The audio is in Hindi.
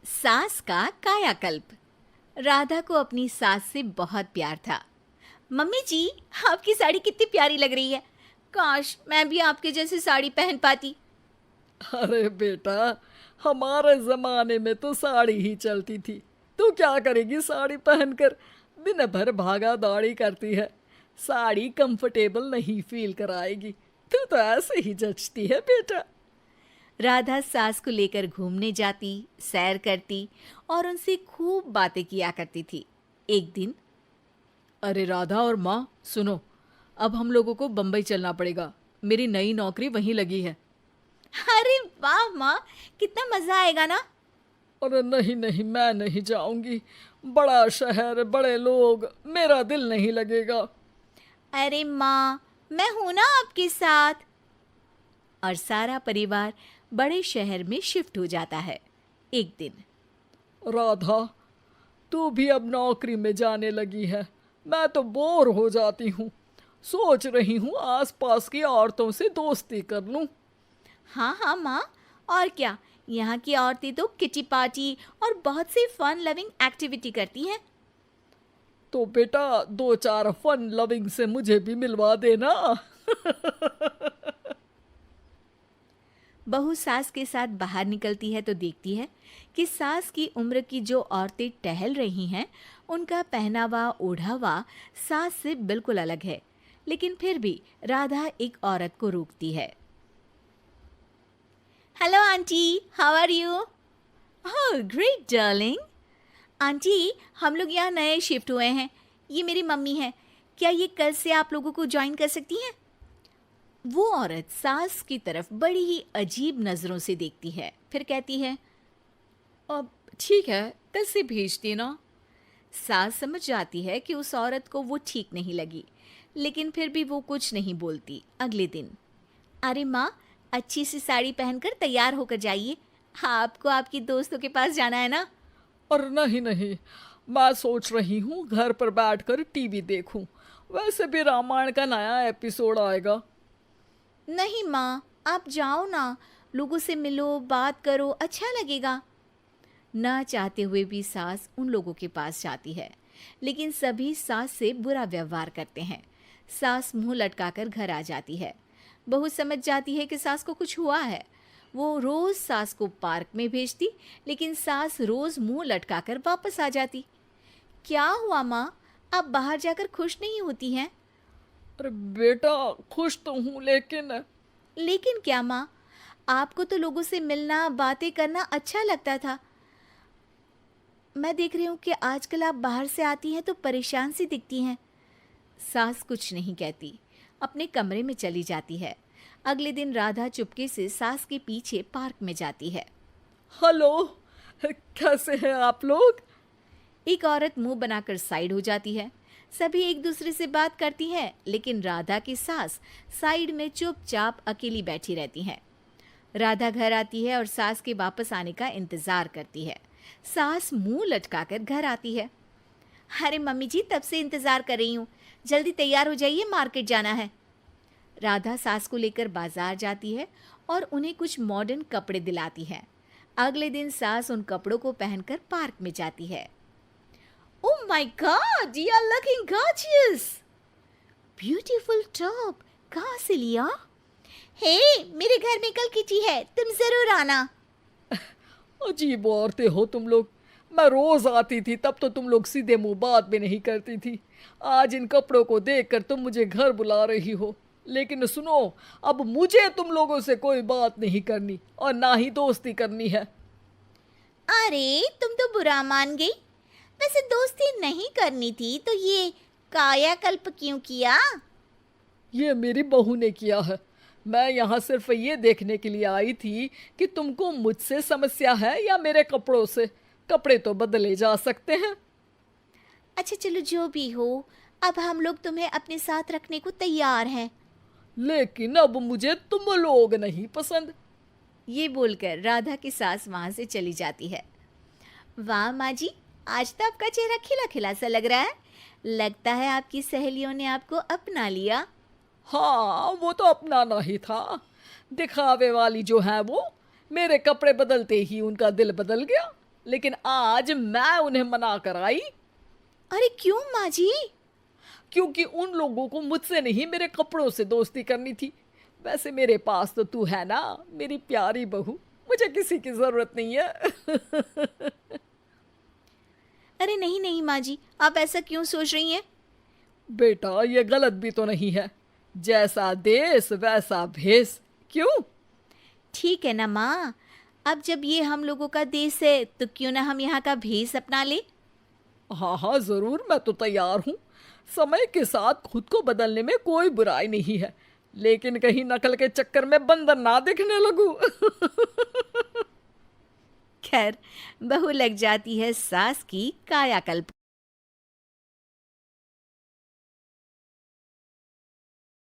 सास का कायाकल्प। राधा को अपनी सास से बहुत प्यार था। मम्मी जी, आपकी साड़ी कितनी प्यारी लग रही है। काश मैं भी आपके जैसी साड़ी पहन पाती। अरे बेटा, हमारे जमाने में तो साड़ी ही चलती थी। तू क्या करेगी साड़ी पहनकर? दिन भर भागा दौड़ी करती है। साड़ी कंफर्टेबल नहीं फील कराएगी। तू तो ऐसे ही जचती है बेटा। राधा सास को लेकर घूमने जाती, सैर करती और उनसे खूब बातें किया करती थी। एक दिन, अरे राधा और माँ, सुनो, अब हम लोगों को बम्बई चलना पड़ेगा। मेरी नई नौकरी वहीं लगी है। अरे वाह माँ, कितना मजा आएगा ना। अरे नहीं नहीं, मैं नहीं जाऊंगी। बड़ा शहर, बड़े लोग, मेरा दिल नहीं लगेगा। अरे माँ, मैं हूं ना आपके साथ। और सारा परिवार बड़े शहर में शिफ्ट हो जाता है। एक दिन, राधा, तू भी अब नौकरी में जाने लगी है। मैं तो बोर हो जाती हूँ। सोच रही हूँ आसपास की औरतों से दोस्ती कर लूँ। हाँ हाँ माँ, और क्या। यहाँ की औरतें तो किटी पार्टी और बहुत सी फन लविंग एक्टिविटी करती हैं। तो बेटा, दो चार फन लविंग से मुझे भी मिलवा देना। बहू सास के साथ बाहर निकलती है तो देखती है कि सास की उम्र की जो औरतें टहल रही हैं, उनका पहनावा ओढ़ावा सास से बिल्कुल अलग है। लेकिन फिर भी राधा एक औरत को रोकती है। Hello aunty, how are you? Oh great darling. Aunty, हम लोग यहाँ नए शिफ्ट हुए हैं। ये मेरी मम्मी है। क्या ये कल से आप लोगों को ज्वाइन कर सकती हैं? वो औरत सास की तरफ बड़ी ही अजीब नज़रों से देखती है, फिर कहती है, अब ठीक है, कल से भेज देना। सास समझ जाती है कि उस औरत को वो ठीक नहीं लगी, लेकिन फिर भी वो कुछ नहीं बोलती। अगले दिन, अरे माँ, अच्छी सी साड़ी पहनकर तैयार होकर जाइए। आपको आपकी दोस्तों के पास जाना है ना। और नहीं नहीं, मैं सोच रही हूँ घर पर बैठकर टीवी देखूं। वैसे भी रामायण का नया एपिसोड आएगा। नहीं माँ, आप जाओ ना, लोगों से मिलो, बात करो, अच्छा लगेगा। ना चाहते हुए भी सास उन लोगों के पास जाती है, लेकिन सभी सास से बुरा व्यवहार करते हैं। सास मुंह लटकाकर घर आ जाती है। बहू समझ जाती है कि सास को कुछ हुआ है। वो रोज सास को पार्क में भेजती, लेकिन सास रोज मुंह लटकाकर वापस आ जाती। क्या हुआ माँ, आप बाहर जाकर खुश नहीं होती हैं? अरे बेटा, खुश तो हूँ, लेकिन लेकिन क्या माँ, आपको तो लोगों से मिलना, बातें करना अच्छा लगता था। मैं देख रही हूँ कि आजकल आप बाहर से आती हैं तो परेशान सी दिखती हैं। सास कुछ नहीं कहती, अपने कमरे में चली जाती है। अगले दिन राधा चुपके से सास के पीछे पार्क में जाती है। हेलो, कैसे हैं आप लोग? एक औरत मुंह बनाकर साइड हो जाती है। सभी एक दूसरे से बात करती हैं, लेकिन राधा की सास साइड में चुपचाप अकेली बैठी रहती हैं। राधा घर आती है और सास के वापस आने का इंतजार करती है। सास मुंह लटकाकर घर आती है। अरे मम्मी जी, तब से इंतजार कर रही हूँ, जल्दी तैयार हो जाइए, मार्केट जाना है। राधा सास को लेकर बाजार जाती है और उन्हें कुछ मॉडर्न कपड़े दिलाती है। अगले दिन सास उन कपड़ों को पहनकर पार्क में जाती है। Oh my God, you are looking gorgeous. Beautiful top, कहाँ से लिया? हे, मेरे घर में कल किटी है, तुम जरूर आना। अजीब औरतें हो तुम लोग। मैं रोज आती थी, तब तो तुम लोग सीधे मुंह बात भी नहीं करती थी। आज इन कपड़ों को देखकर तुम मुझे घर बुला रही हो। लेकिन सुनो, अब मुझे तुम लोगों से कोई बात नहीं करनी और ना ही दोस्ती करनी है। अरे तुम तो बुरा मान गई। वैसे दोस्ती नहीं करनी थी तो ये कायाकल्प क्यों किया? ये मेरी बहू ने किया है। मैं यहाँ सिर्फ ये देखने के लिए आई थी कि तुमको मुझसे समस्या है या मेरे कपड़ों से। कपड़े तो बदले जा सकते हैं। अच्छा चलो, जो भी हो, अब हम लोग तुम्हें अपने साथ रखने को तैयार हैं। लेकिन अब मुझे तुम लोग नहीं पसंद। ये बोलकर राधा की सास वहां से चली जाती है। वाह माँ जी, आज तो आपका चेहरा खिला खिला सा लग रहा है। लगता है आपकी सहेलियों ने आपको अपना लिया। हाँ, वो तो अपनाना ही था। दिखावे वाली जो है वो, मेरे कपड़े बदलते ही उनका दिल बदल गया। लेकिन आज मैं उन्हें मना कर आई, अरे क्यों माँ जी? क्योंकि उन लोगों को मुझसे नहीं मेरे कपड़ों से दोस्ती करनी थी। वैसे मेरे पास तो तू है ना, मेरी प्यारी बहू, मुझे किसी की जरूरत नहीं है। अरे नहीं नहीं माँ जी, आप ऐसा क्यों सोच रही हैं? बेटा ये गलत भी तो नहीं है, जैसा देश वैसा भेष। क्यों? ठीक है ना माँ, अब जब ये हम लोगों का देश है तो क्यों ना हम यहाँ का भेष अपना ले। हाँ हाँ जरूर, मैं तो तैयार हूँ। समय के साथ खुद को बदलने में कोई बुराई नहीं है, लेकिन कहीं नकल के चक्कर में बंदर ना दिखने लगूं। खैर, बहू लग जाती है सास की कायाकल्प।